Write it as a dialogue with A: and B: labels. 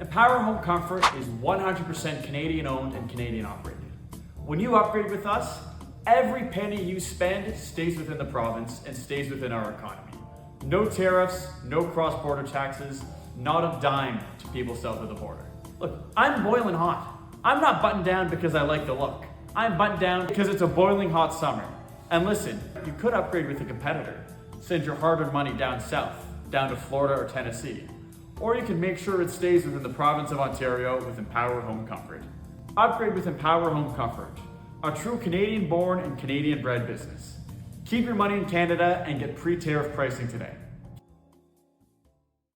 A: Empower Home Comfort is 100% Canadian owned and Canadian operated. When you upgrade with us, every penny you spend stays within the province and stays within our economy. No tariffs, no cross-border taxes, not a dime to people south of the border. Look, I'm boiling hot. I'm not buttoned down because I like the look. I'm buttoned down because it's a boiling hot summer. And listen, you could upgrade with a competitor. Send your hard-earned money down south, down to Florida or Tennessee. Or you can make sure it stays within the province of Ontario with Empower Home Comfort. Upgrade with Empower Home Comfort, a true Canadian-born and Canadian-bred business. Keep your money in Canada and get pre-tariff pricing today.